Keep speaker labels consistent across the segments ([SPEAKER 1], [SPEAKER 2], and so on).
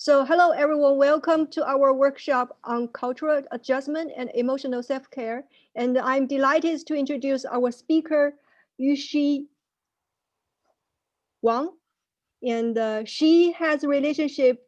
[SPEAKER 1] So hello everyone, welcome to our workshop on cultural adjustment and emotional self-care. And I'm delighted to introduce our speaker, Yushi Wang. And she has relationships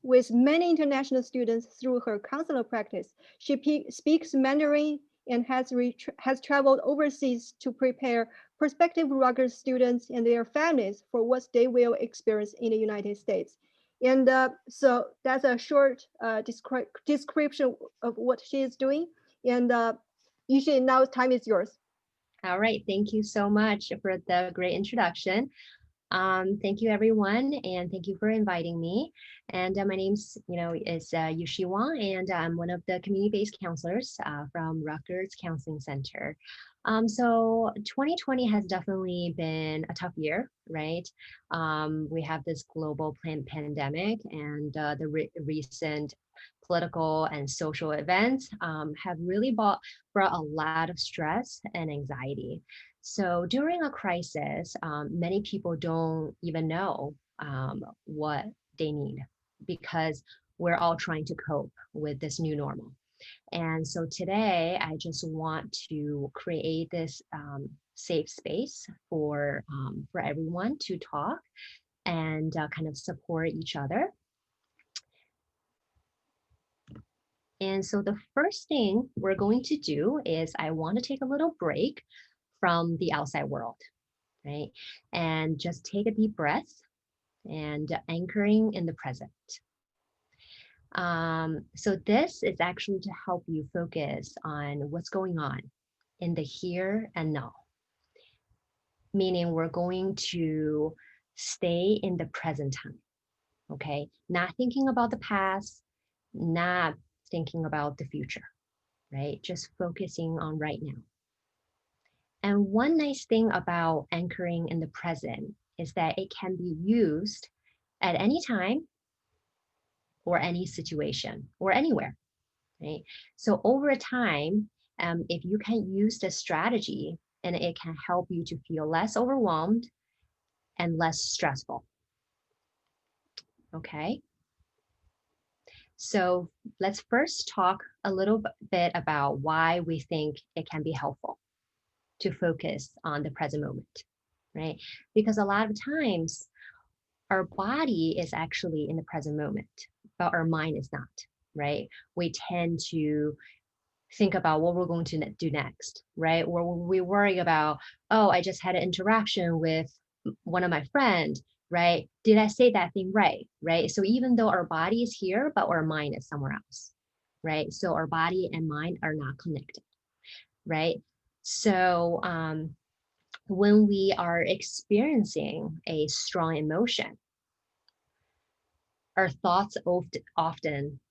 [SPEAKER 1] with many international students through her counselor practice. She speaks Mandarin and has traveled overseas to prepare prospective Rutgers students and their families for what they will experience in the United States. And so that's a short description of what she is doing. And Yushi, now time is yours.
[SPEAKER 2] All right, thank you so much for the great introduction. Thank you everyone, and thank you for inviting me. And my name's, is Yushi Wang, and I'm one of the community-based counselors from Rutgers Counseling Center. So 2020 has definitely been a tough year, right? We have this global pandemic, and the recent political and social events have really brought a lot of stress and anxiety. So during a crisis, many people don't even know what they need because we're all trying to cope with this new normal. And so today, I just want to create this safe space for everyone to talk and kind of support each other. And so the first thing we're going to do is I want to take a little break from the outside world, right? And just take a deep breath and anchoring in the present. So this is actually to help you focus on what's going on in the here and now, meaning we're going to stay in the present time, okay? Not thinking about the past, not thinking about the future, right? Just focusing on right now. And one nice thing about anchoring in the present is that it can be used at any time or any situation or anywhere, right? So over time, if you can use this strategy, and it can help you to feel less overwhelmed and less stressful, okay? So let's first talk a little bit about why we think it can be helpful to focus on the present moment, right? Because a lot of times our body is actually in the present moment, but our mind is not, right? We tend to think about what we're going to do next, right? Or we worry about, oh, I just had an interaction with one of my friends, right? Did I say that thing right, right? So even though our body is here, but our mind is somewhere else, right? So our body and mind are not connected, right? So when we are experiencing a strong emotion, our thoughts often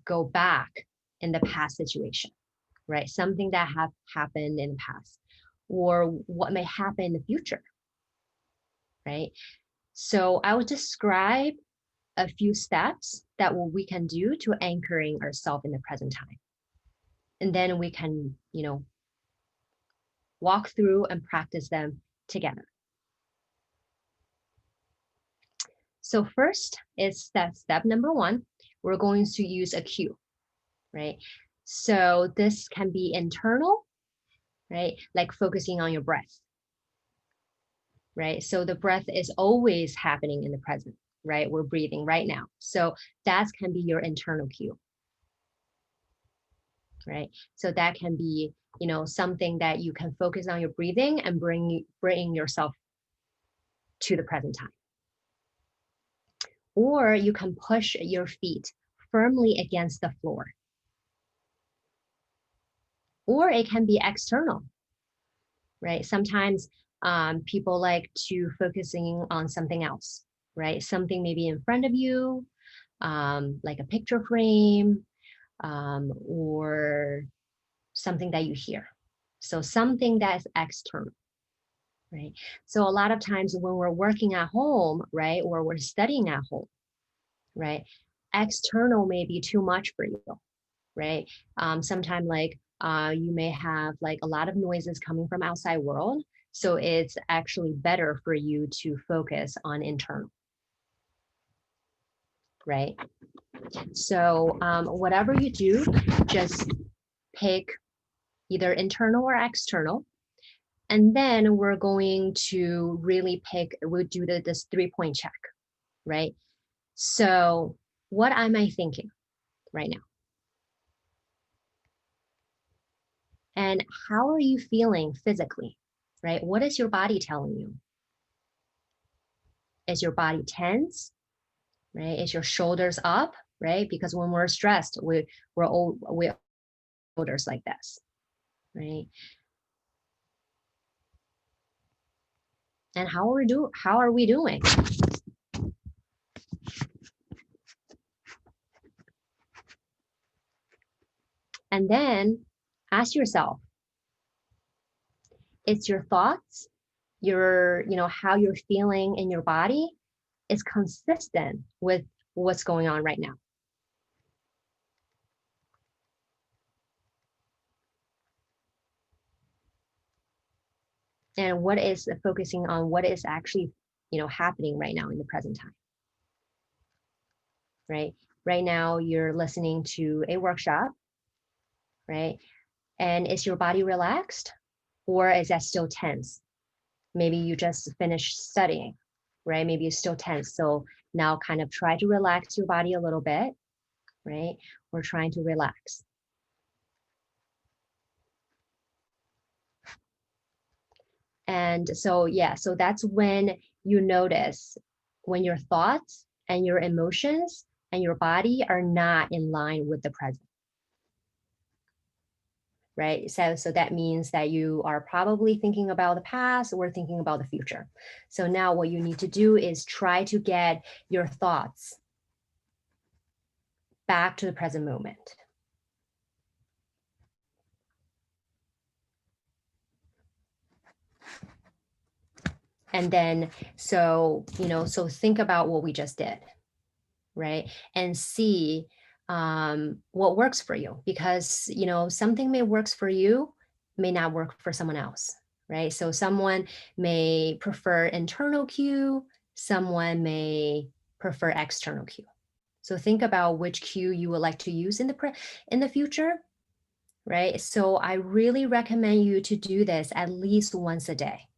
[SPEAKER 2] go back in the past situation, right? Something that have happened in the past or what may happen in the future, right? So I would describe a few steps that we can do to anchoring ourselves in the present time. And then we can, walk through and practice them together. So first is step number one. We're going to use a cue, right? So this can be internal, right? Like focusing on your breath, right? So the breath is always happening in the present, right? We're breathing right now. So that can be your internal cue, right? So that can be, something that you can focus on your breathing and bring yourself to the present time. Or you can push your feet firmly against the floor. Or it can be external, right? Sometimes people like to focusing on something else, right? Something maybe in front of you, like a picture frame, or something that you hear. So something that's external, right? So a lot of times when we're working at home, right, or we're studying at home, right, external may be too much for you, right? Sometimes like you may have like a lot of noises coming from outside world. So it's actually better for you to focus on internal. right? So whatever you do, just pick either internal or external. And then we're going to really pick, we'll do this 3-point check, right? So what am I thinking right now? And how are you feeling physically, right? What is your body telling you? Is your body tense, right? Is your shoulders up, right? Because when we're stressed, we're shoulders like this, right? And how are we doing? And then ask yourself, it's your thoughts, how you're feeling in your body is consistent with what's going on right now. And what is focusing on what is actually, happening right now in the present time, right? Right now, you're listening to a workshop, right? And is your body relaxed or is that still tense? Maybe you just finished studying, right? Maybe it's still tense. So now kind of try to relax your body a little bit, right? We're trying to relax. And so, yeah, so that's when you notice when your thoughts and your emotions and your body are not in line with the present, right? So that means that you are probably thinking about the past or thinking about the future. So now what you need to do is try to get your thoughts back to the present moment. And then, so think about what we just did, right? And see what works for you, because something may works for you, may not work for someone else, right? So someone may prefer internal cue, someone may prefer external cue. So think about which cue you would like to use in the future, right? So I really recommend you to do this at least once a day,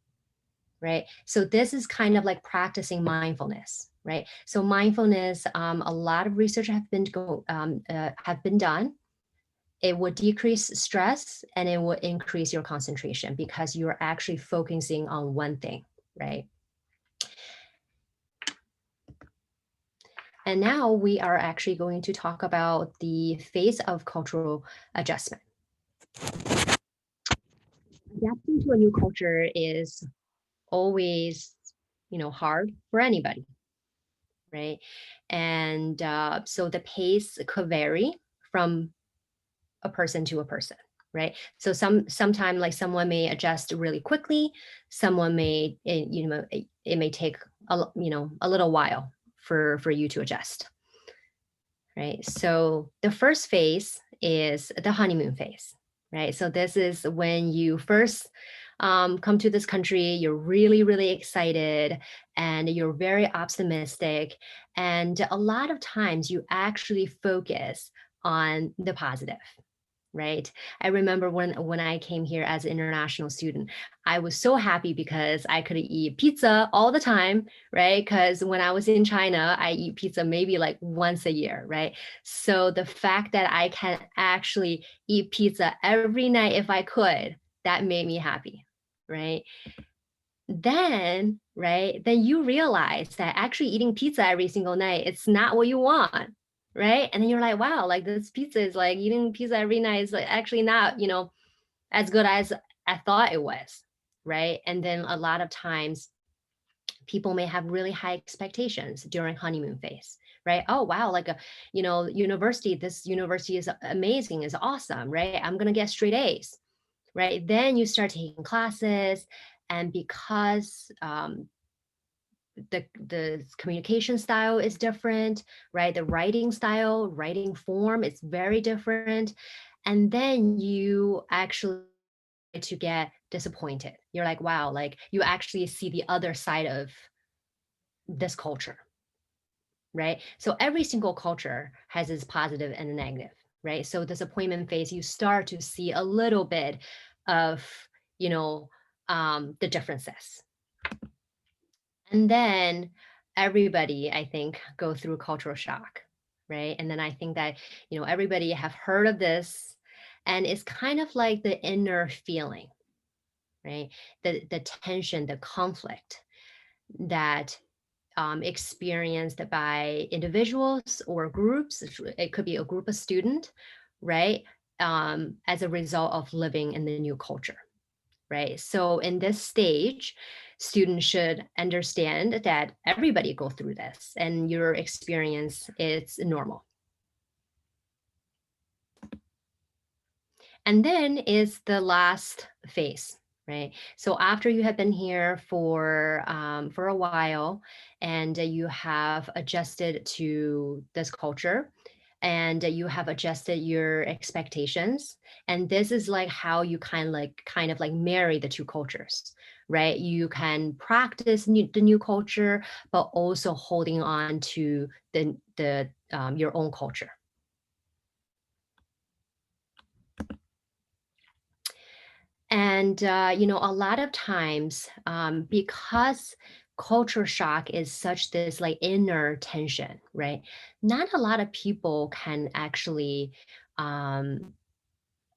[SPEAKER 2] right? So this is kind of like practicing mindfulness, right? So mindfulness, a lot of research have been done. It would decrease stress and it would increase your concentration because you're actually focusing on one thing, right? And now we are actually going to talk about the phase of cultural adjustment. Adapting to a new culture is always, hard for anybody, right? And so the pace could vary from a person to a person, right? So sometime like someone may adjust really quickly, someone may, it may take a little while for you to adjust, right? So the first phase is the honeymoon phase, right? So this is when you first come to this country, you're really, really excited and you're very optimistic. And a lot of times you actually focus on the positive, right? I remember when I came here as an international student, I was so happy because I could eat pizza all the time, right? Because when I was in China, I eat pizza maybe like once a year, right? So the fact that I can actually eat pizza every night if I could, that made me happy, right? Then, right, then you realize that actually eating pizza every single night, it's not what you want, right? And then you're like, wow, like this pizza is like eating pizza every night is like actually not, as good as I thought it was, right? And then a lot of times people may have really high expectations during honeymoon phase, right? Oh, wow, like this university is amazing, is awesome, right? I'm gonna get straight A's, right? Then you start taking classes, and because the communication style is different, right? The writing style, writing form is very different. And then you actually to get disappointed. You're like, wow, like you actually see the other side of this culture, right? So every single culture has its positive and a negative, right? So disappointment phase, you start to see a little bit of, you know, the differences. And then everybody, I think, go through cultural shock, right? And then I think that, everybody have heard of this, and it's kind of like the inner feeling, right? The tension, the conflict that experienced by individuals or groups. It could be a group of students, right? As a result of living in the new culture, right? So in this stage, students should understand that everybody go through this and your experience is normal. And then is the last phase, right? So after you have been here for a while, and you have adjusted to this culture, and you have adjusted your expectations, and this is like how you kind of like marry the two cultures, right? You can practice the new culture, but also holding on to the your own culture. And, a lot of times, because culture shock is such this like inner tension, right? Not a lot of people can actually um,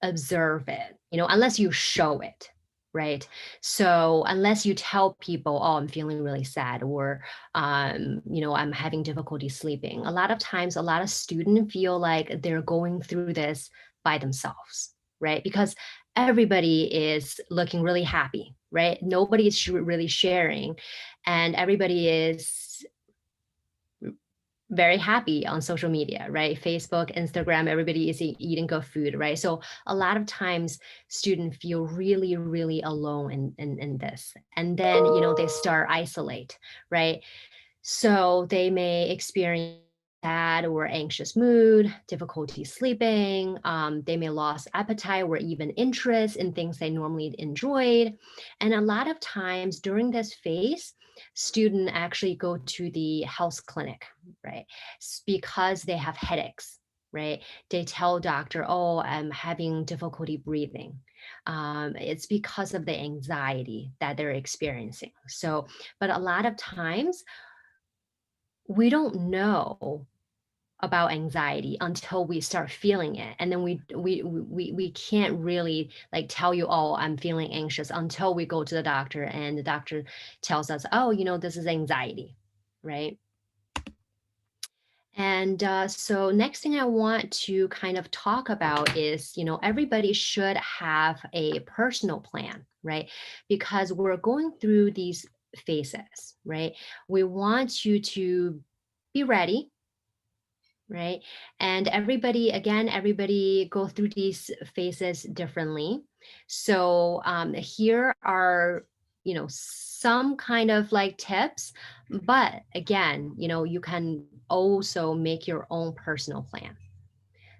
[SPEAKER 2] observe it, unless you show it, right? So unless you tell people, oh, I'm feeling really sad, or, I'm having difficulty sleeping, a lot of times, a lot of students feel like they're going through this by themselves, right? Because everybody is looking really happy, right? Nobody is really sharing, and everybody is very happy on social media, right? Facebook, Instagram, everybody is eating good food, right? So a lot of times students feel really, really alone in this. And then, they start isolate, right? So they may experience sad or anxious mood, difficulty sleeping. They may lose appetite or even interest in things they normally enjoyed. And a lot of times during this phase, students actually go to the health clinic, right? Because they have headaches, right? They tell doctor, oh, I'm having difficulty breathing. It's because of the anxiety that they're experiencing. So, but a lot of times we don't know about anxiety until we start feeling it, and then we can't really like tell you, oh, I'm feeling anxious, until we go to the doctor and the doctor tells us, oh, this is anxiety, right? And so next thing I want to kind of talk about is, everybody should have a personal plan, right? Because we're going through these phases, right? We want you to be ready, right? And everybody go through these phases differently. So here are, some kind of like tips, but again, you can also make your own personal plan.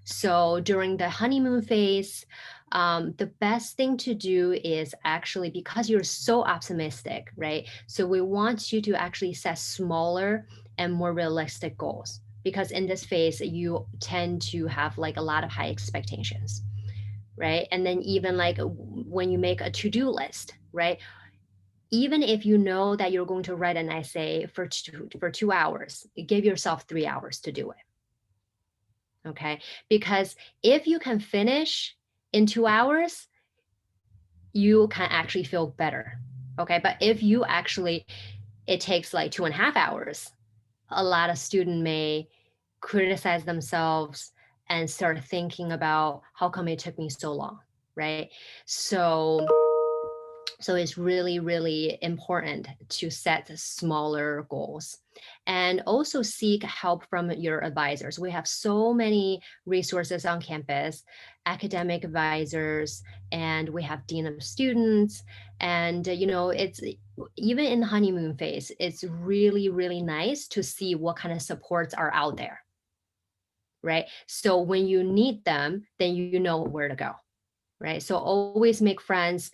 [SPEAKER 2] So during the honeymoon phase, the best thing to do is actually, because you're so optimistic, right? So we want you to actually set smaller and more realistic goals, because in this phase, you tend to have like a lot of high expectations, right? And then even like when you make a to-do list, right? Even if you know that you're going to write an essay for 2 hours, give yourself 3 hours to do it. Okay. Because if you can finish in 2 hours, you can actually feel better. Okay. But if you actually, it takes like 2.5 hours, a lot of students may criticize themselves and start thinking about how come it took me so long. Right. So it's really, really important to set smaller goals and also seek help from your advisors. We have so many resources on campus, academic advisors, and we have dean of students. And, it's even in the honeymoon phase, it's really, really nice to see what kind of supports are out there. Right. So when you need them, then you know where to go. Right. So always make friends,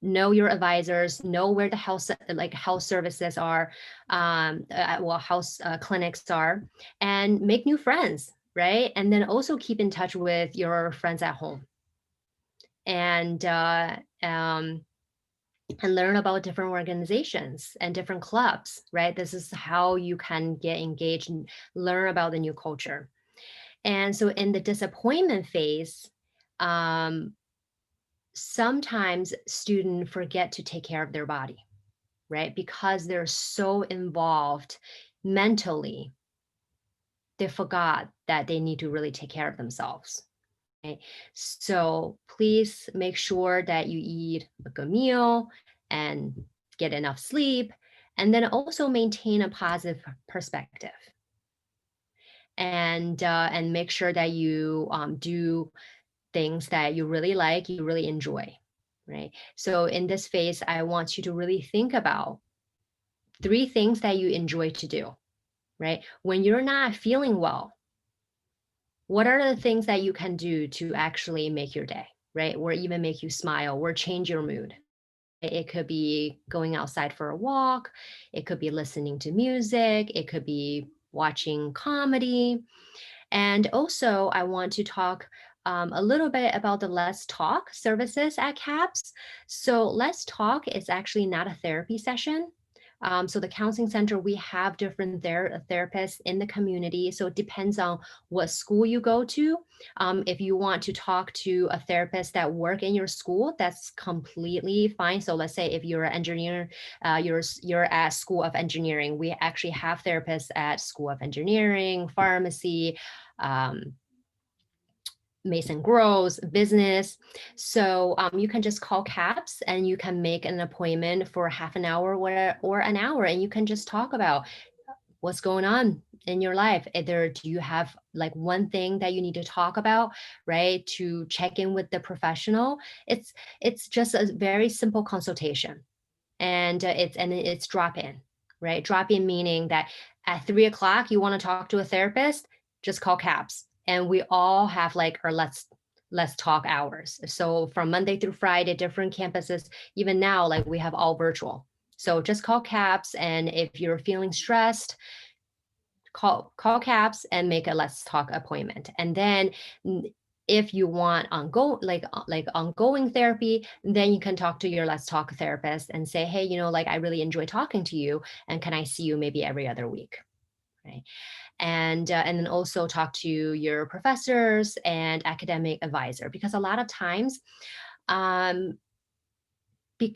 [SPEAKER 2] know your advisors, know where the health services are, health clinics are, and make new friends, right? And then also keep in touch with your friends at home, and and learn about different organizations and different clubs, right? This is how you can get engaged and learn about the new culture. And so in the disappointment phase, sometimes students forget to take care of their body, right? Because they're so involved mentally, they forgot that they need to really take care of themselves. Right? So please make sure that you eat a good meal and get enough sleep, and then also maintain a positive perspective. And make sure that you do things that you really like, you really enjoy, right? So in this phase, I want you to really think about 3 things that you enjoy to do, right? When you're not feeling well, what are the things that you can do to actually make your day, right? Or even make you smile or change your mood. It could be going outside for a walk. It could be listening to music. It could be watching comedy. And also, I want to talk a little bit about the Let's Talk services at CAPS. So, Let's Talk is actually not a therapy session. So the counseling center, we have different therapists in the community. So it depends on what school you go to. If you want to talk to a therapist that work in your school, that's completely fine. So let's say if you're an engineer, you're at School of Engineering. We actually have therapists at School of Engineering, pharmacy, um, Mason Grows, business. So you can just call CAPS and you can make an appointment for half an hour or an hour, and you can just talk about what's going on in your life. Either do you have like one thing that you need to talk about, right? To check in with the professional. It's just a very simple consultation, and it's drop in, right? Drop in meaning that at 3 o'clock you want to talk to a therapist, just call CAPS, and we all have like our let's talk hours. So from Monday through Friday, different campuses, even now, like we have all virtual. So just call CAPS, and if you're feeling stressed, call CAPS and make a let's talk appointment. And then if you want ongoing therapy, then you can talk to your let's talk therapist and say, hey, like I really enjoy talking to you, and can I see you maybe every other week, right? And then also talk to your professors and academic advisor, because a lot of times um,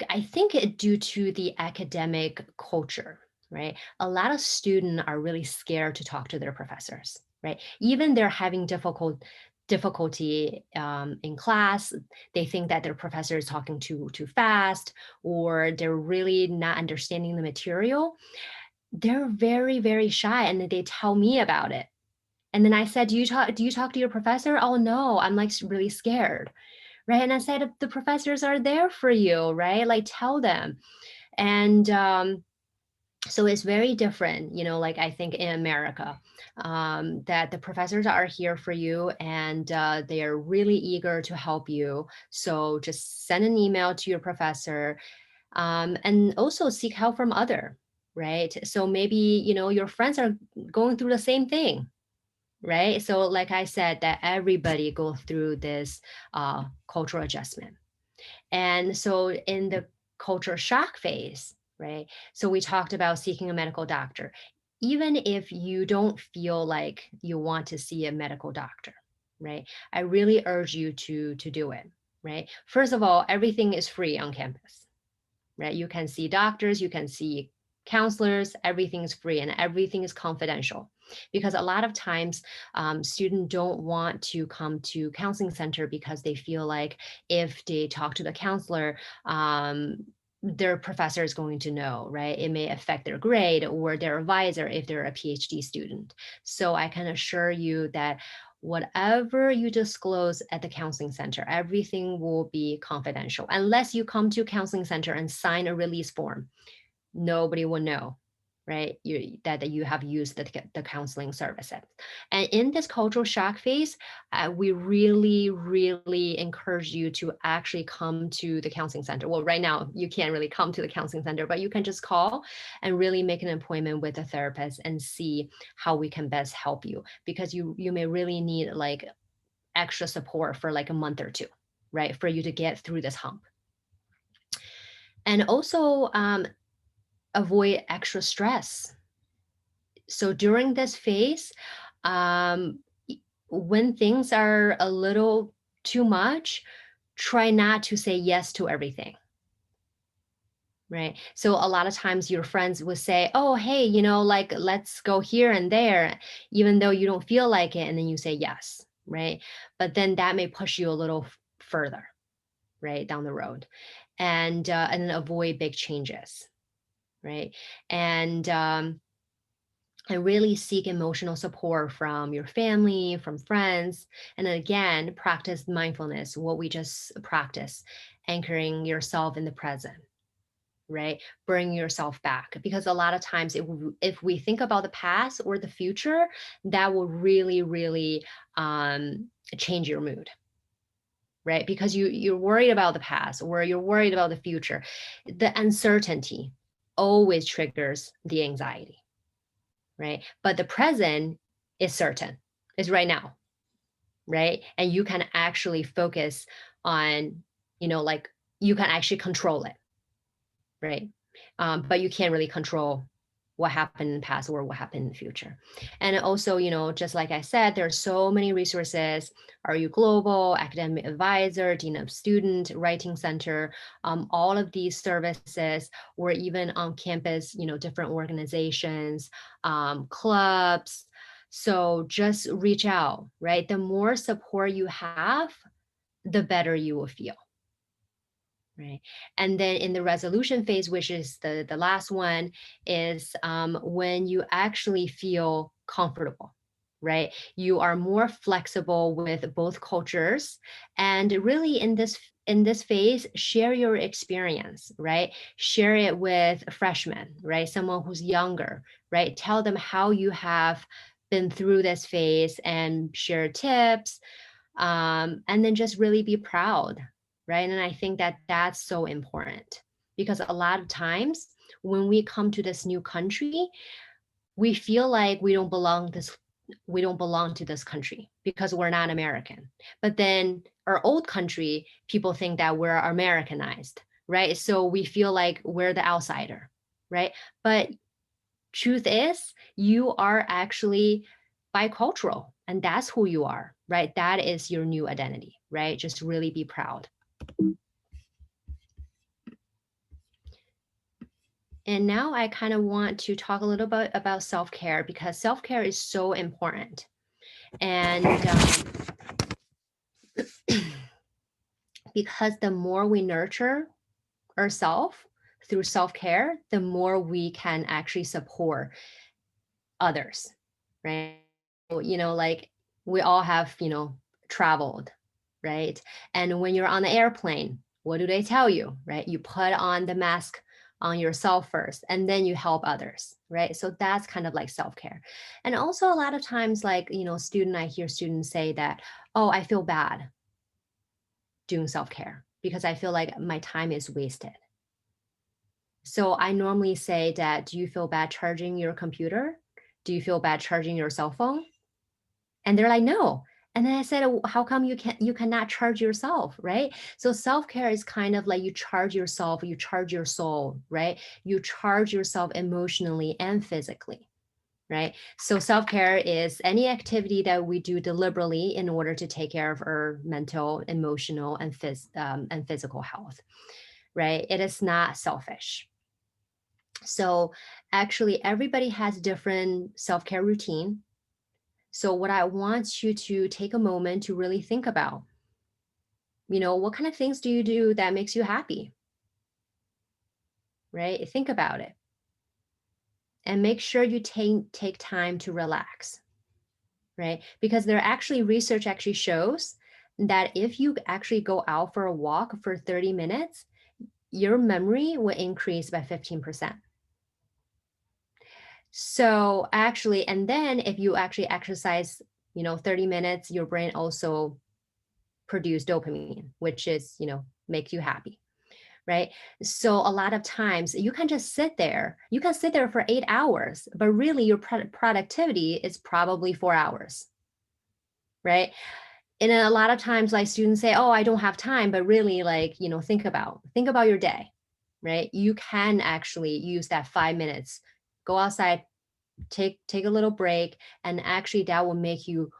[SPEAKER 2] I think it due to the academic culture, right? A lot of students are really scared to talk to their professors, right? Even they're having difficulty in class. They think that their professor is talking too fast, or they're really not understanding the material. They're very, very shy, and they tell me about it. And then I said, do you talk to your professor? Oh no, I'm like really scared. Right. And I said, the professors are there for you, right? Like tell them. And so it's very different, like I think in America, that the professors are here for you, and they are really eager to help you. So just send an email to your professor, and also seek help from other, right? So maybe, your friends are going through the same thing, right? So like I said, that everybody go through this cultural adjustment. And so in the culture shock phase, right? So we talked about seeking a medical doctor. Even if you don't feel like you want to see a medical doctor, right? I really urge you to do it, right? First of all, everything is free on campus, right? You can see doctors, you can see counselors, everything is free and everything is confidential. Because a lot of times students don't want to come to counseling center because they feel like if they talk to the counselor, their professor is going to know, right? It may affect their grade or their advisor if they're a PhD student. So I can assure you that whatever you disclose at the counseling center, everything will be confidential unless you come to counseling center and sign a release form. Nobody will know. right? That you have used the counseling services. And in this cultural shock phase, we really, really encourage you to actually come to the counseling center. Well, right now you can't really come to the counseling center, but you can just call and really make an appointment with a therapist and see how we can best help you, because you may really need like extra support for like a month or two, right? For you to get through this hump. And also avoid extra stress. So during this phase, um, when things are a little too much, try not to say yes to everything. Right. So a lot of times your friends will say, oh, hey, like let's go here and there, even though you don't feel like it. And then you say yes. Right. But then that may push you a little further, right, down the road, and then avoid big changes. Right. And really seek emotional support from your family, from friends. And then again, practice mindfulness, what we just practiced, anchoring yourself in the present, right? Bring yourself back. Because a lot of times, if we think about the past or the future, that will really, really change your mood, right? Because you're worried about the past or you're worried about the future. The uncertainty always triggers the anxiety, right? But the present is certain, is right now, right? And you can actually focus on, like you can actually control it, right? But you can't really control what happened in the past or what happened in the future. And also, just like I said, there are so many resources. Are You Global, Academic Advisor, Dean of Student, Writing Center, all of these services, or even on campus, different organizations, clubs. So just reach out, right? The more support you have, the better you will feel. Right. And then in the resolution phase, which is the last one, is when you actually feel comfortable, right? You are more flexible with both cultures. And really in this phase, share your experience, right? Share it with freshmen, right? Someone who's younger, right? Tell them how you have been through this phase and share tips, and then just really be proud, right? And I think that that's so important, because a lot of times when we come to this new country, we feel like we don't belong to this country because we're not American. But then our old country, people think that we're Americanized, right? So we feel like we're the outsider, right? But truth is, you are actually bicultural, and that's who you are, right? That is your new identity, right? Just really be proud. And now I kind of want to talk a little bit about self-care, because self-care is so important. And because the more we nurture ourselves through self-care, the more we can actually support others, right? Like we all have, traveled, right? And when you're on the airplane, what do they tell you, right? You put on the mask on yourself first, and then you help others, right? So that's kind of like self-care. And also a lot of times, like, I hear students say that, oh, I feel bad doing self-care because I feel like my time is wasted. So I normally say that, do you feel bad charging your computer? Do you feel bad charging your cell phone? And they're like, no. And then I said, "Oh, how come you cannot charge yourself, right?" So self-care is kind of like you charge yourself, you charge your soul, right? You charge yourself emotionally and physically, right? So self-care is any activity that we do deliberately in order to take care of our mental, emotional, and physical health, right? It is not selfish. So actually, everybody has different self-care routine. So what I want you to take a moment to really think about, what kind of things do you do that makes you happy, right? Think about it and make sure you take time to relax, right? Because research actually shows that if you actually go out for a walk for 30 minutes, your memory will increase by 15%. So actually, and then if you actually exercise, 30 minutes, your brain also produce dopamine, which is, makes you happy, right? So a lot of times you can just sit there. You can sit there for 8 hours, but really your productivity is probably 4 hours, right? And then a lot of times like students say, oh, I don't have time, but really like, think about your day, right? You can actually use that 5 minutes, go outside, take a little break, and actually that will make you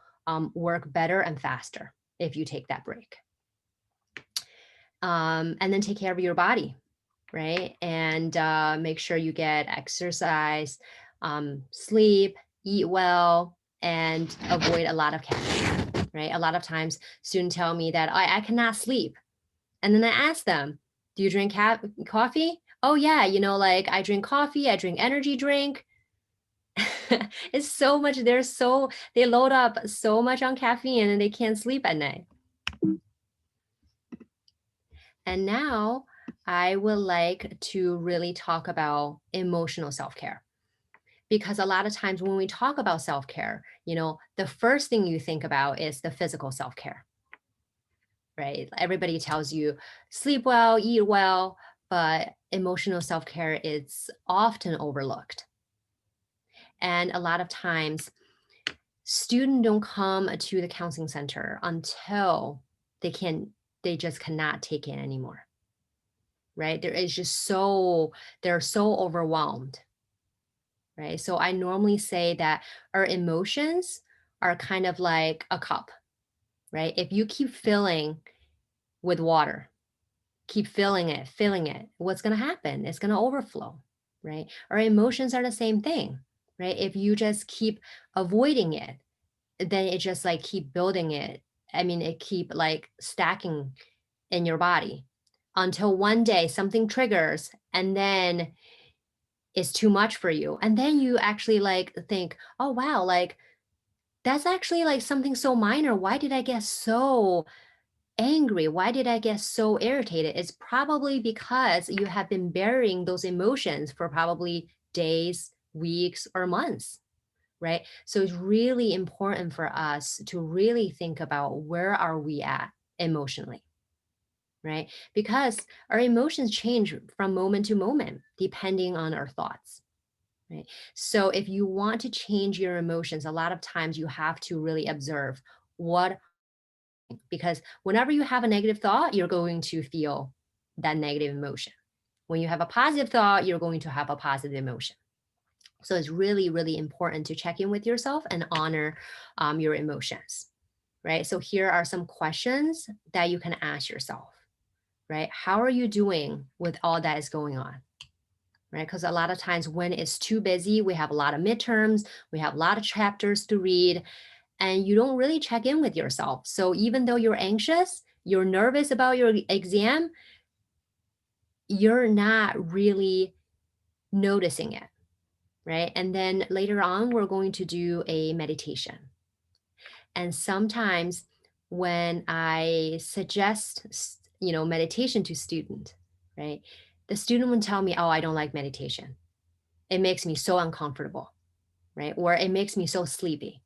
[SPEAKER 2] work better and faster if you take that break. And then take care of your body, right? And make sure you get exercise, sleep, eat well, and avoid a lot of caffeine, right? A lot of times students tell me that I cannot sleep. And then I ask them, do you drink coffee? Oh yeah, like I drink coffee, I drink energy drink. It's so much, they load up so much on caffeine and they can't sleep at night. And now I would like to really talk about emotional self-care. Because a lot of times when we talk about self-care, the first thing you think about is the physical self-care, right? Everybody tells you sleep well, eat well, but emotional self-care is often overlooked. And a lot of times students don't come to the counseling center until they just cannot take it anymore, right? They're so overwhelmed, right? So I normally say that our emotions are kind of like a cup, right? If you keep filling with water, keep filling it, what's going to happen? It's going to overflow, right? Our emotions are the same thing, right? If you just keep avoiding it, then it just like keep building it. I mean, it keep like stacking in your body until one day something triggers and then it's too much for you. And then you actually like think, oh, wow, like that's actually like something so minor. Why did I get so angry? Why did I get so irritated? It's probably because you have been burying those emotions for probably days, weeks, or months, right? So it's really important for us to really think about where are we at emotionally, right? Because our emotions change from moment to moment depending on our thoughts. Right. So if you want to change your emotions, a lot of times you have to really observe what, because whenever you have a negative thought, you're going to feel that negative emotion. When you have a positive thought, you're going to have a positive emotion. So it's really, really important to check in with yourself and honor your emotions, right? So here are some questions that you can ask yourself, right? How are you doing with all that is going on? Right? Because a lot of times when it's too busy, we have a lot of midterms, we have a lot of chapters to read, and you don't really check in with yourself. So even though you're anxious, you're nervous about your exam, you're not really noticing it, right? And then later on, we're going to do a meditation. And sometimes when I suggest, meditation to student, right? The student would tell me, oh, I don't like meditation. It makes me so uncomfortable, right? Or it makes me so sleepy,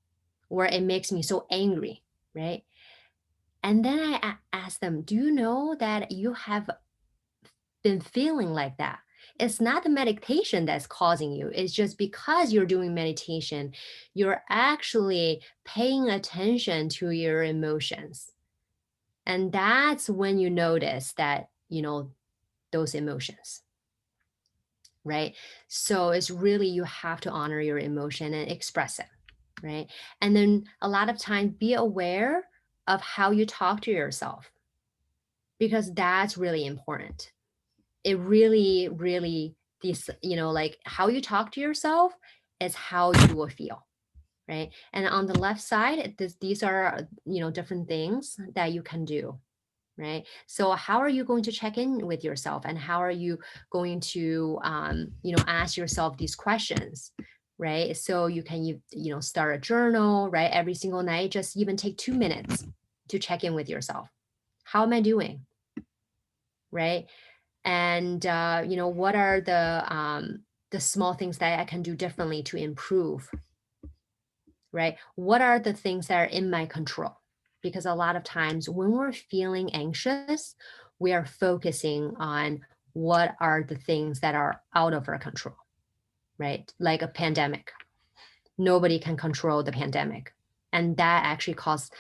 [SPEAKER 2] or it makes me so angry, right? And then I ask them, do you know that you have been feeling like that? It's not the meditation that's causing you. It's just because you're doing meditation, you're actually paying attention to your emotions. And that's when you notice that, those emotions, right? So it's really, you have to honor your emotion and express it, right? And then a lot of times be aware of how you talk to yourself, because that's really important. It really, really, like how you talk to yourself is how you will feel, right? And on the left side, these are, different things that you can do, right? So how are you going to check in with yourself, and how are you going to, ask yourself these questions, right? So you can, start a journal, right? Every single night, just even take 2 minutes to check in with yourself. How am I doing? Right? And, what are the the small things that I can do differently to improve, right? What are the things that are in my control? Because a lot of times when we're feeling anxious, we are focusing on what are the things that are out of our control, right? Like a pandemic. Nobody can control the pandemic. And that actually caused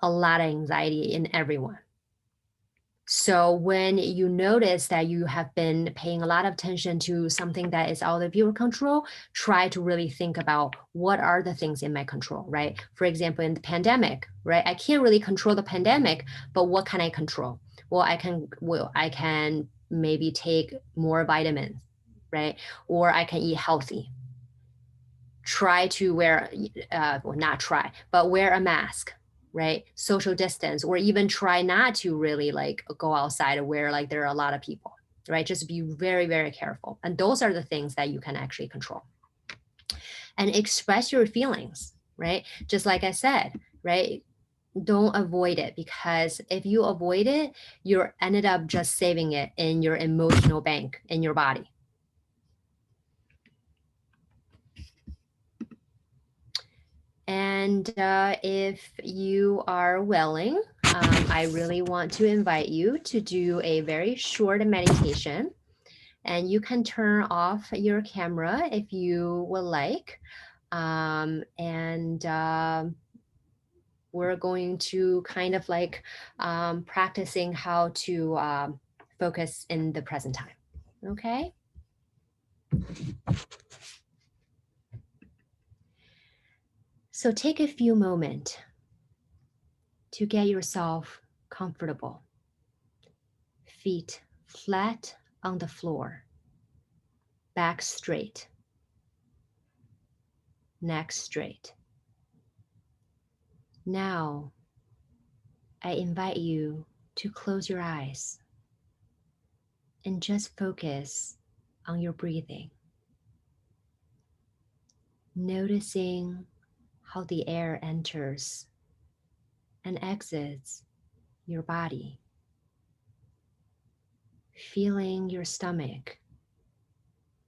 [SPEAKER 2] a lot of anxiety in everyone. So when you notice that you have been paying a lot of attention to something that is out of your control, try to really think about what are the things in my control, right? For example, in the pandemic, right? I can't really control the pandemic, but what can I control? Well, I can maybe take more vitamins, right? Or I can eat healthy. Try to wear, well, not try, but wear a mask, right? Social distance, or even try not to really like go outside where like there are a lot of people, right? Just be very, very careful. And those are the things that you can actually control. And express your feelings, right? Just like I said, right? Don't avoid it, because if you avoid it, you're ended up just saving it in your emotional bank in your body. And if you are willing, I really want to invite you to do a very short meditation. And you can turn off your camera if you would like. And we're going to kind of like practicing how to focus in the present time. Okay? So take a few moments to get yourself comfortable. Feet flat on the floor, back straight, neck straight. Now, I invite you to close your eyes and just focus on your breathing, noticing how the air enters and exits your body, feeling your stomach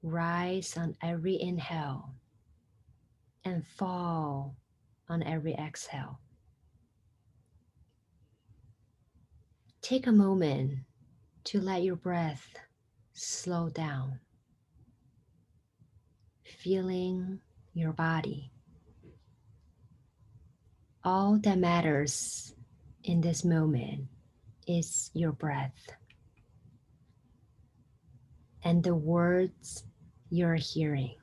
[SPEAKER 2] rise on every inhale and fall on every exhale. Take a moment to let your breath slow down, feeling your body. All that matters in this moment is your breath and the words you're hearing.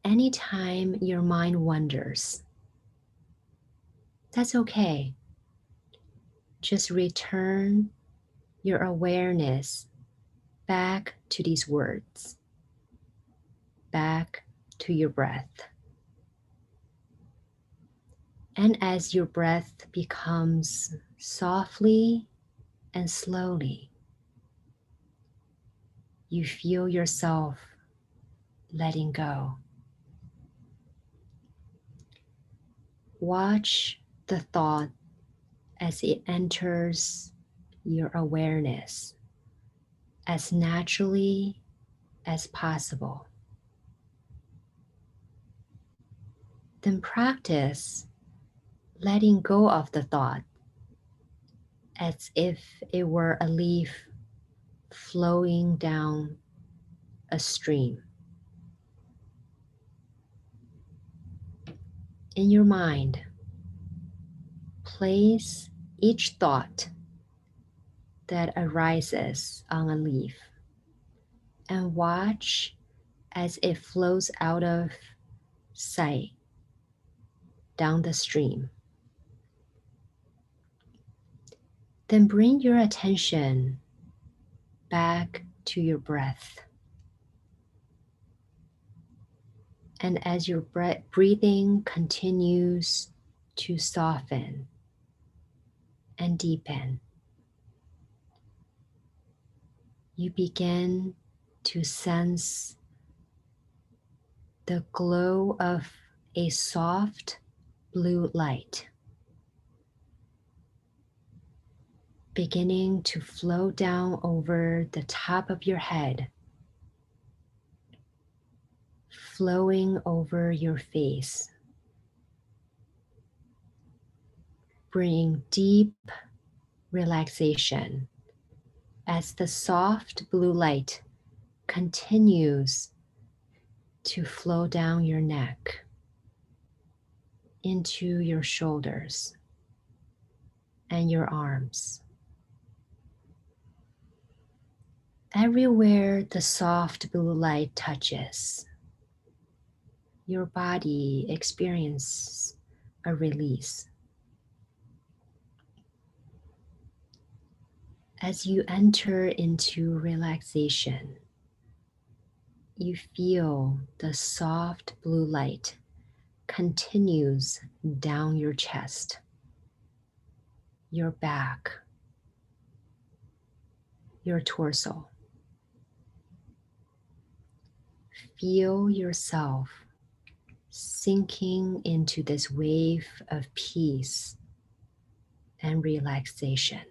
[SPEAKER 2] Anytime your mind wanders, that's okay. Just return your awareness back to these words, back to your breath. And as your breath becomes softly and slowly, you feel yourself letting go. Watch the thought as it enters your awareness as naturally as possible. Then practice letting go of the thought as if it were a leaf flowing down a stream. In your mind, place each thought that arises on a leaf and watch as it flows out of sight down the stream. Then bring your attention back to your breath. And as your breathing continues to soften and deepen, you begin to sense the glow of a soft blue light. beginning to flow down over the top of your head, flowing over your face, bringing deep relaxation as the soft blue light continues to flow down your neck into your shoulders and your arms. Everywhere the soft blue light touches, your body experiences a release. As you enter into relaxation, you feel the soft blue light continues down your chest, your back, your torso. Feel yourself sinking into this wave of peace and relaxation.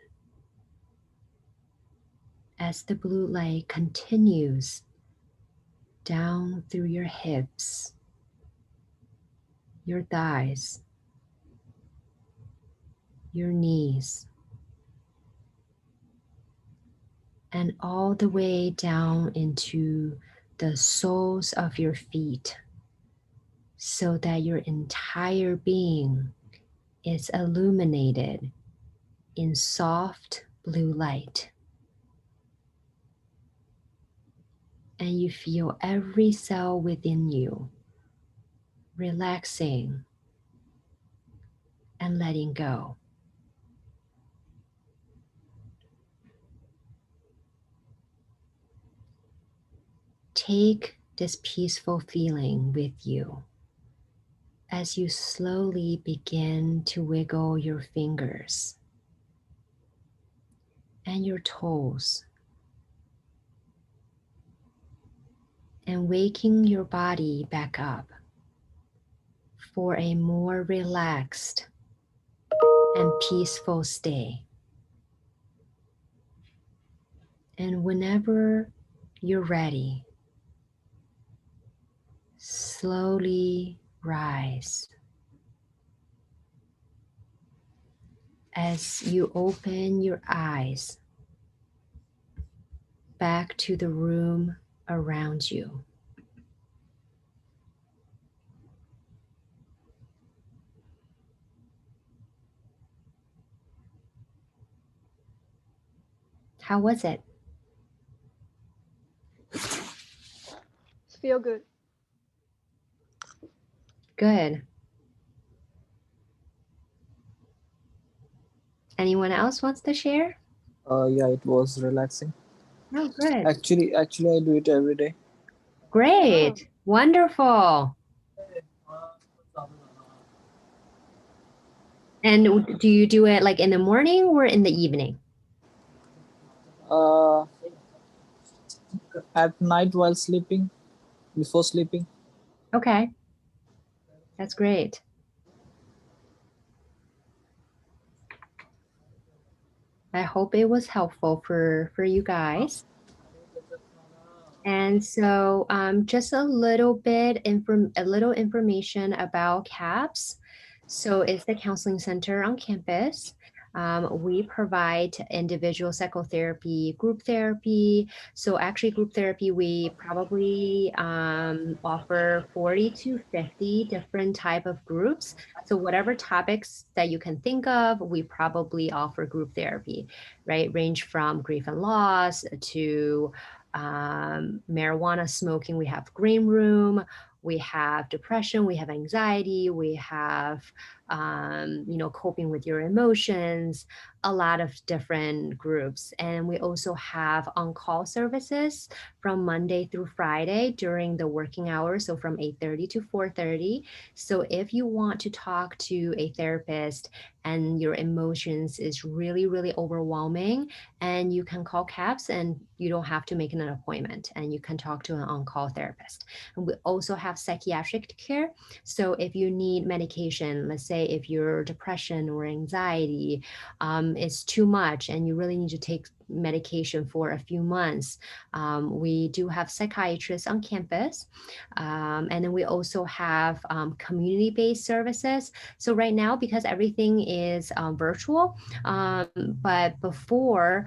[SPEAKER 2] As the blue light continues down through your hips, your thighs, your knees, and all the way down into the soles of your feet, so that your entire being is illuminated in soft blue light. And you feel every cell within you relaxing and letting go. Take this peaceful feeling with you as you slowly begin to wiggle your fingers and your toes, and waking your body back up for a more relaxed and peaceful stay. And whenever you're ready, slowly rise. As you open your eyes back to the room around you. How was it?
[SPEAKER 1] Feel good.
[SPEAKER 2] Good. Anyone else wants to share?
[SPEAKER 3] Yeah, it was relaxing.
[SPEAKER 2] Oh, good.
[SPEAKER 3] Actually, I do it every day.
[SPEAKER 1] Wow.
[SPEAKER 2] Great. Wonderful. And do you do it like in the morning or in the evening?
[SPEAKER 3] Uh, at night while sleeping, before sleeping.
[SPEAKER 2] Okay. That's great. I hope it was helpful for you guys. And so just a little information about CAPS. So it's the counseling center on campus. We provide individual psychotherapy, group therapy. So actually group therapy, we probably offer 40 to 50 different type of groups. So whatever topics that you can think of, we probably offer group therapy, right? Range from grief and loss to marijuana smoking. We have green room, we have depression, we have anxiety, we have coping with your emotions, a lot of different groups. And we also have on-call services from Monday through Friday during the working hours, so from 8:30 to 4:30. So if you want to talk to a therapist and your emotions is really, really overwhelming, and you can call CAPS and you don't have to make an appointment, and you can talk to an on-call therapist. And we also have psychiatric care. So if you need medication, let's say right? If your depression or anxiety is too much and you really need to take medication for a few months, we do have psychiatrists on campus. And then we also have community-based services. So right now, because everything is virtual, but before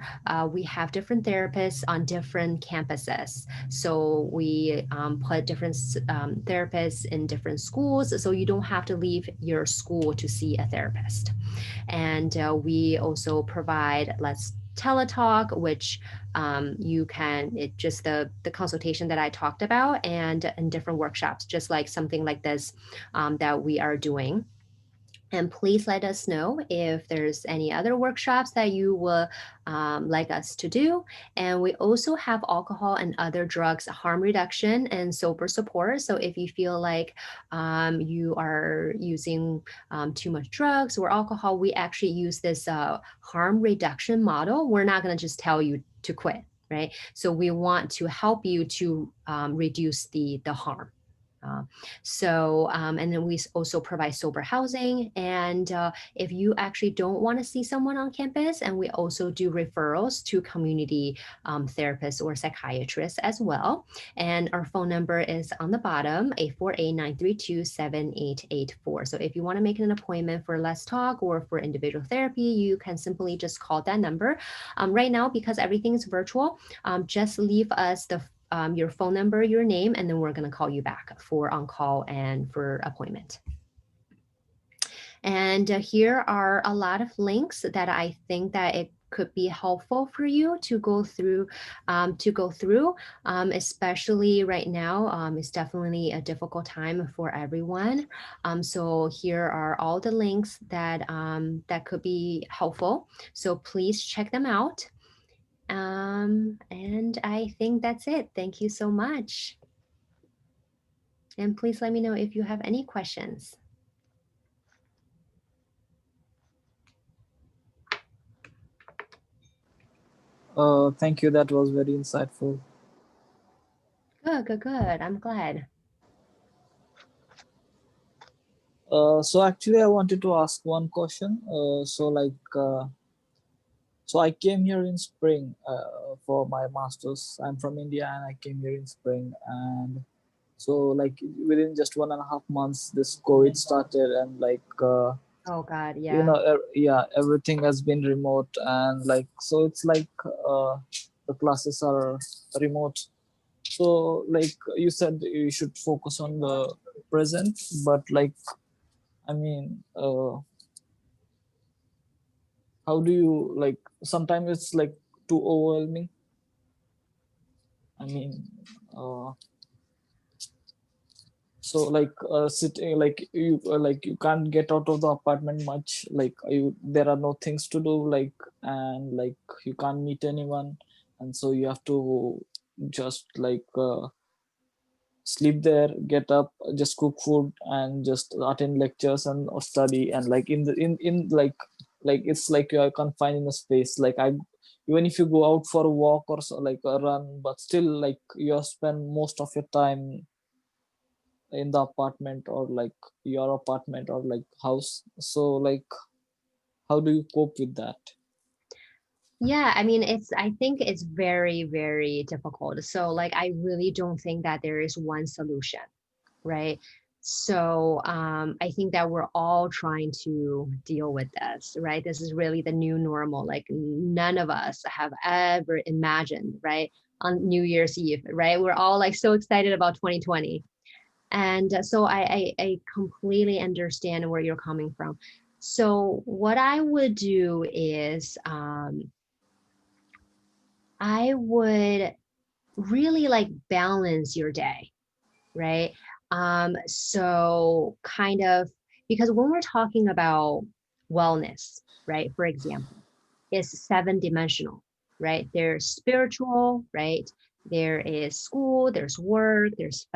[SPEAKER 2] we have different therapists on different campuses. So we put different therapists in different schools, so you don't have to leave your school to see a therapist. And we also provide Let's teletalk, which you can, it just the consultation that I talked about, and in different workshops, just like something like this that we are doing. And please let us know if there's any other workshops that you would like us to do. And we also have alcohol and other drugs harm reduction and sober support. So if you feel like you are using too much drugs or alcohol, we actually use this harm reduction model. We're not going to just tell you to quit, right? So we want to help you to reduce the harm. And then we also provide sober housing. And if you actually don't want to see someone on campus, and we also do referrals to community therapists or psychiatrists as well. And our phone number is on the bottom, 848-932-7884. So if you want to make an appointment for Let's Talk or for individual therapy, you can simply just call that number. Right now, because everything is virtual, just leave us your phone number, your name, and then we're going to call you back for on-call and for appointment. And here are a lot of links that I think that it could be helpful for you to go through, especially right now. It's definitely a difficult time for everyone. So here are all the links that that could be helpful. So please check them out. And I think that's it. Thank you so much. And please let me know if you have any questions.
[SPEAKER 3] Thank you. That was very insightful.
[SPEAKER 2] Good. I'm glad.
[SPEAKER 3] So actually, I wanted to ask one question. So I came here in spring for my master's. I'm from India and I came here in spring. And so like within just 1.5 months, this COVID started and
[SPEAKER 2] Oh God, yeah.
[SPEAKER 3] you know, everything has been remote. And like, so it's like the classes are remote. So like you said, you should focus on the present, but like, I mean, how do you like, sometimes it's like too overwhelming. I mean, so like sitting like you can't get out of the apartment much, like there are no things to do, like, and like you can't meet anyone, and so you have to just sleep there, get up, just cook food and just attend lectures and or study, and like in like it's like you are confined in a space. Like I, even if you go out for a walk or so, like a run, but still like you spend most of your time in the apartment or like your apartment or like house. So like how do you cope with that?
[SPEAKER 2] Yeah, I mean, I think it's very, very difficult. So like, I really don't think that there is one solution, right? So I think that we're all trying to deal with this, right? This is really the new normal. Like none of us have ever imagined, right? On New Year's Eve, right? We're all like so excited about 2020. And so I completely understand where you're coming from. So what I would do is I would really like balance your day, right? So kind of, because when we're talking about wellness, right, for example, it's 7 dimensional, right? There's spiritual, right? There is school, there's work, there's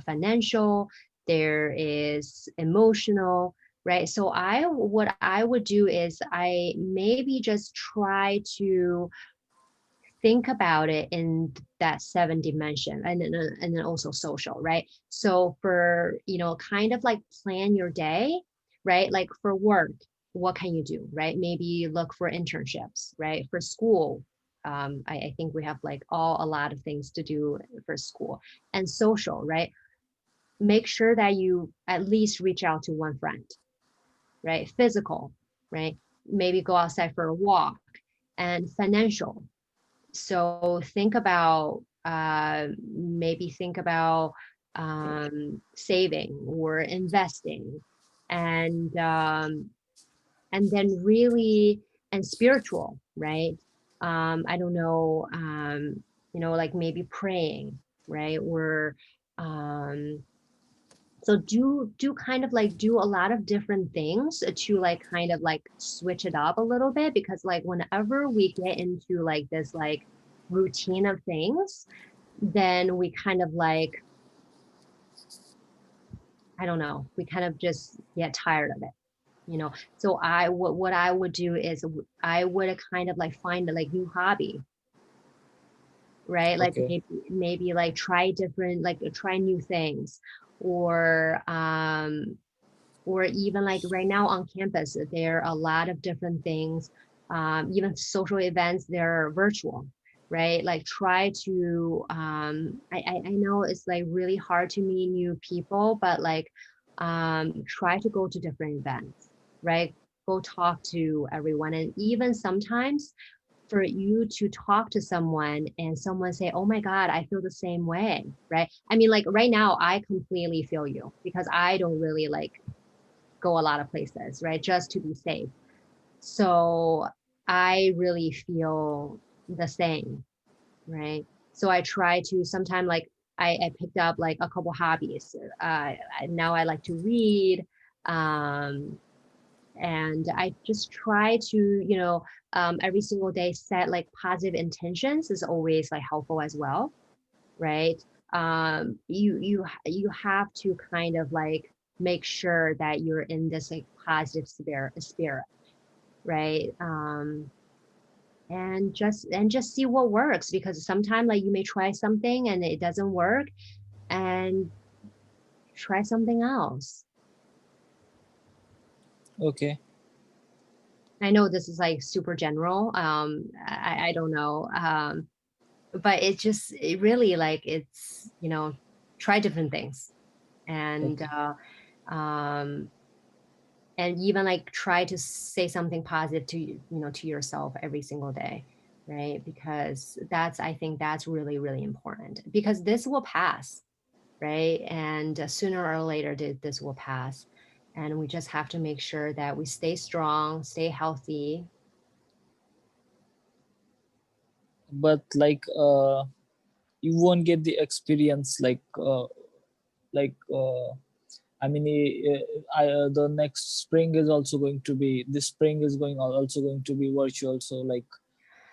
[SPEAKER 2] financial, there is emotional, right? So what I would do is I maybe just try to think about it in that 7 dimension, and then also social, right? So for, kind of like plan your day right? Like for work, what can you do, right? Maybe look for internships, right? For school, I think we have like a lot of things to do for school. And social, right? Make sure that you at least reach out to one friend, right? Physical, right? Maybe go outside for a walk. And financial. So think about, maybe think about saving or investing, and then really, and spiritual, right? I don't know, like maybe praying, right? Or um, so do kind of like do a lot of different things to like kind of like switch it up a little bit, because like whenever we get into like this like routine of things, then we kind of like, I don't know, we kind of just get tired of it. So what I would do is I would kind of like find a like new hobby, right? Like
[SPEAKER 3] Okay.
[SPEAKER 2] maybe like try different, like try new things, or even like right now on campus, there are a lot of different things, even social events, they're virtual, right? Like try to, I know it's like really hard to meet new people, but like try to go to different events, right? Go talk to everyone. And even sometimes for you to talk to someone and someone say, oh my God, I feel the same way, right? I mean, like right now, I completely feel you because I don't really like go a lot of places, right? Just to be safe. So I really feel the same, right? So I try to sometime like I picked up like a couple hobbies. Now I like to read. And I just try to, every single day set like positive intentions is always like helpful as well, right? You have to kind of like make sure that you're in this like positive spirit, right? And just see what works, because sometimes like you may try something and it doesn't work, and try something else.
[SPEAKER 3] Okay.
[SPEAKER 2] I know this is like super general. I don't know. But it really like it's, try different things, and
[SPEAKER 3] Okay.
[SPEAKER 2] um and even like try to say something positive to to yourself every single day, right? Because I think that's really really important, because this will pass, right? And sooner or later this will pass, and we just have to make sure that we stay strong, stay healthy.
[SPEAKER 3] But like you won't get the experience like I mean, the next spring is also going to be. This spring is also going to be virtual. So like,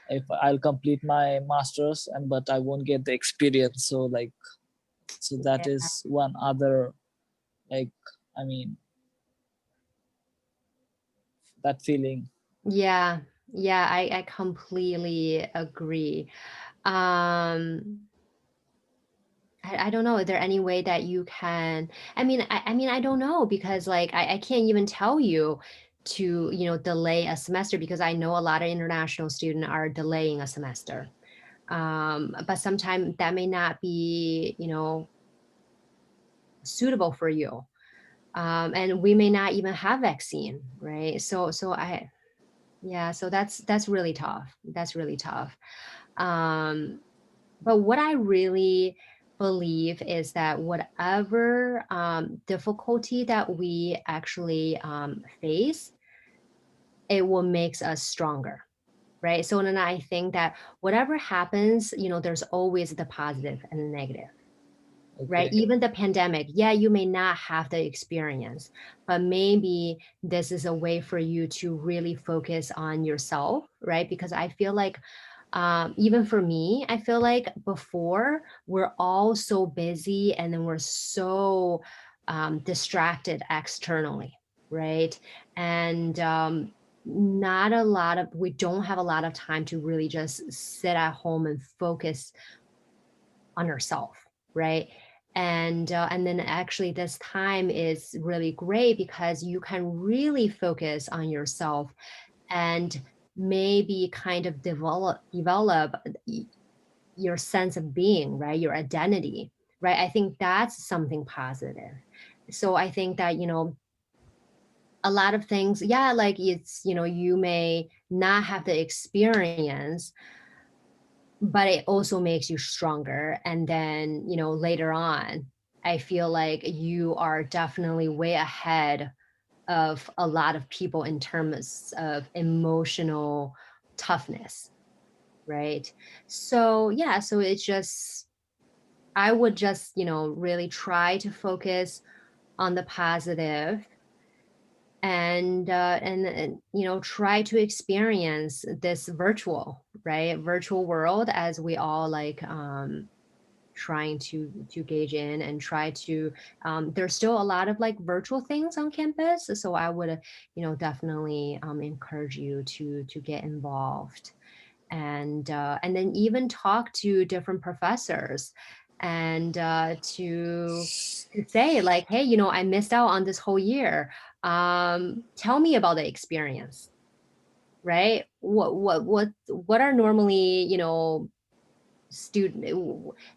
[SPEAKER 3] if I'll complete my masters, and but I won't get the experience. So like, so that is one other like, I mean, that feeling.
[SPEAKER 2] Yeah, yeah, I completely agree. Um, I don't know. Is there any way that you can? I mean, I don't know, because like I can't even tell you to delay a semester, because I know a lot of international students are delaying a semester. But sometimes that may not be suitable for you, and we may not even have vaccine, right? So I yeah, so that's really tough. That's really tough. Um, but what I really believe is that whatever difficulty that we actually face, it will makes us stronger, right? So then I think that whatever happens, there's always the positive and the negative, right?
[SPEAKER 3] Okay.
[SPEAKER 2] Even the pandemic, yeah, you may not have the experience, but maybe this is a way for you to really focus on yourself, right? Because I feel like even for me, I feel like before we're all so busy, and then we're so distracted externally, right? And not a lot of, we don't have a lot of time to really just sit at home and focus on ourselves, right? And then actually this time is really great because you can really focus on yourself and maybe kind of develop your sense of being, right? Your identity, right? I think that's something positive. So I think that, a lot of things, yeah, like it's, you may not have the experience, but it also makes you stronger. And then, later on, I feel like you are definitely way ahead of a lot of people in terms of emotional toughness, right? So yeah, so it's just, I would just, really try to focus on the positive, and try to experience this virtual world, as we all like trying to gauge in and try to there's still a lot of like virtual things on campus, so I would definitely encourage you to get involved, and then even talk to different professors, and to say like, hey, I missed out on this whole year. Tell me about the experience, right? What are normally, student,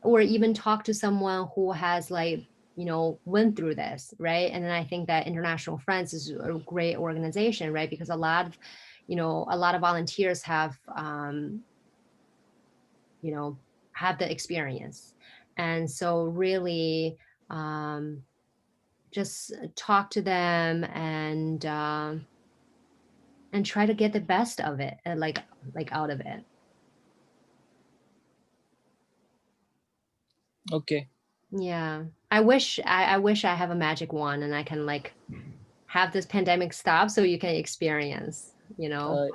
[SPEAKER 2] or even talk to someone who has like, went through this, right? And then I think that International Friends is a great organization, right? Because a lot of volunteers you know have the experience, and so really just talk to them, and try to get the best of it, like out of it.
[SPEAKER 3] Okay.
[SPEAKER 2] Yeah, I wish I have a magic wand and I can like have this pandemic stop so you can experience,
[SPEAKER 3] uh,
[SPEAKER 2] but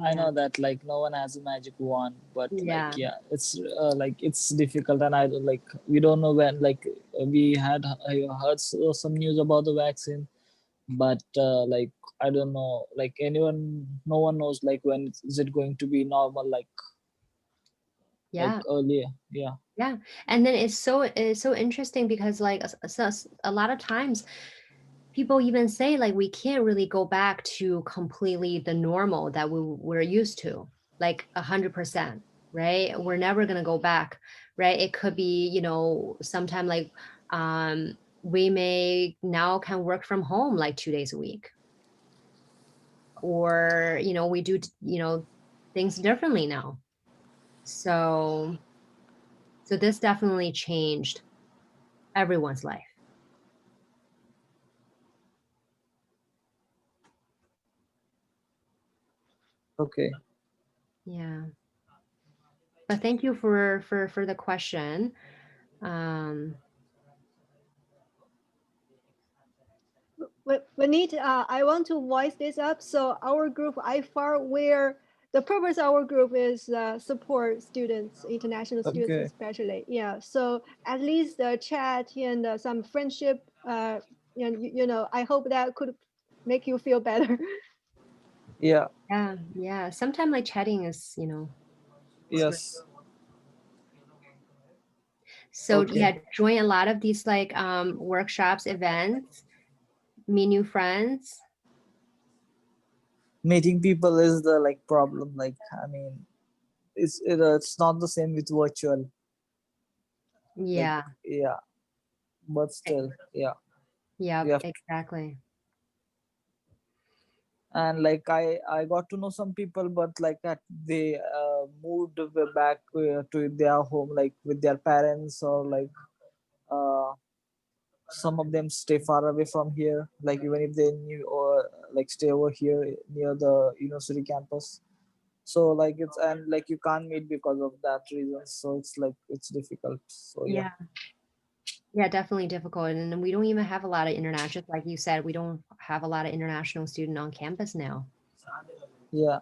[SPEAKER 3] I
[SPEAKER 2] yeah,
[SPEAKER 3] know that like no one has a magic wand, but like
[SPEAKER 2] yeah,
[SPEAKER 3] yeah, it's like it's difficult, and I like we don't know when. Like we had heard some news about the vaccine, but like I don't know, like no one knows like when is it going to be normal, like
[SPEAKER 2] yeah,
[SPEAKER 3] earlier. Yeah.
[SPEAKER 2] yeah. And then it's so interesting because like a lot of times people even say like we can't really go back to completely the normal that we're used to, like 100%, right? We're never gonna go back, right? It could be, sometime like we may now can work from home like 2 days a week, or we do things differently now. So this definitely changed everyone's life.
[SPEAKER 3] Okay.
[SPEAKER 2] Yeah, but thank you for the question. um
[SPEAKER 1] Vanit, I want to voice this up. So our group IFAR, where the purpose of our group is support students, international students
[SPEAKER 3] Okay.
[SPEAKER 1] especially. Yeah. So at least the chat and some friendship, I hope that could make you feel better.
[SPEAKER 3] Yeah.
[SPEAKER 2] Yeah, yeah. Sometimes like chatting is great.
[SPEAKER 3] Yes.
[SPEAKER 2] So
[SPEAKER 3] Okay.
[SPEAKER 2] yeah, join a lot of these like workshops, events, meet new friends.
[SPEAKER 3] Meeting people is the like problem. Like I mean, it's not the same with virtual. Like
[SPEAKER 2] Yeah,
[SPEAKER 3] yeah, but
[SPEAKER 2] e-
[SPEAKER 3] still yeah,
[SPEAKER 2] yeah,
[SPEAKER 3] we have.
[SPEAKER 2] exactly.
[SPEAKER 3] And like I got to know some people, but like that they moved back to their home, like with their parents, or like uh some of them stay far away from here, like even if they knew or like stay over here near the university campus. So like it's, and like you can't meet because of that reason, so it's like it's difficult, so yeah.
[SPEAKER 2] Yeah, yeah, definitely difficult. And then we don't even have a lot of international, like you said, we don't have a lot of international student on campus now.
[SPEAKER 3] Yeah,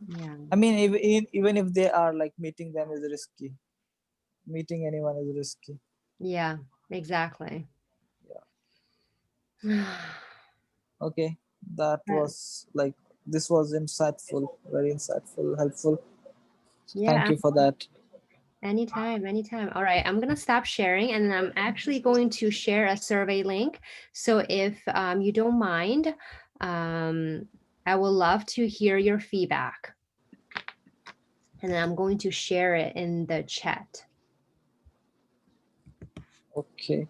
[SPEAKER 2] Yeah,
[SPEAKER 3] I mean even if they are, like meeting them is risky. Meeting anyone is risky.
[SPEAKER 2] yeah, exactly.
[SPEAKER 3] Yeah.
[SPEAKER 2] Yeah,
[SPEAKER 3] Okay, that was like, this was insightful, very insightful, helpful. Thank
[SPEAKER 2] yeah,
[SPEAKER 3] you for that.
[SPEAKER 2] Anytime, anytime. All right, I'm gonna stop sharing and I'm actually going to share a survey link. So if you don't mind, I would love to hear your feedback. And then I'm going to share it in the chat.
[SPEAKER 3] Okay.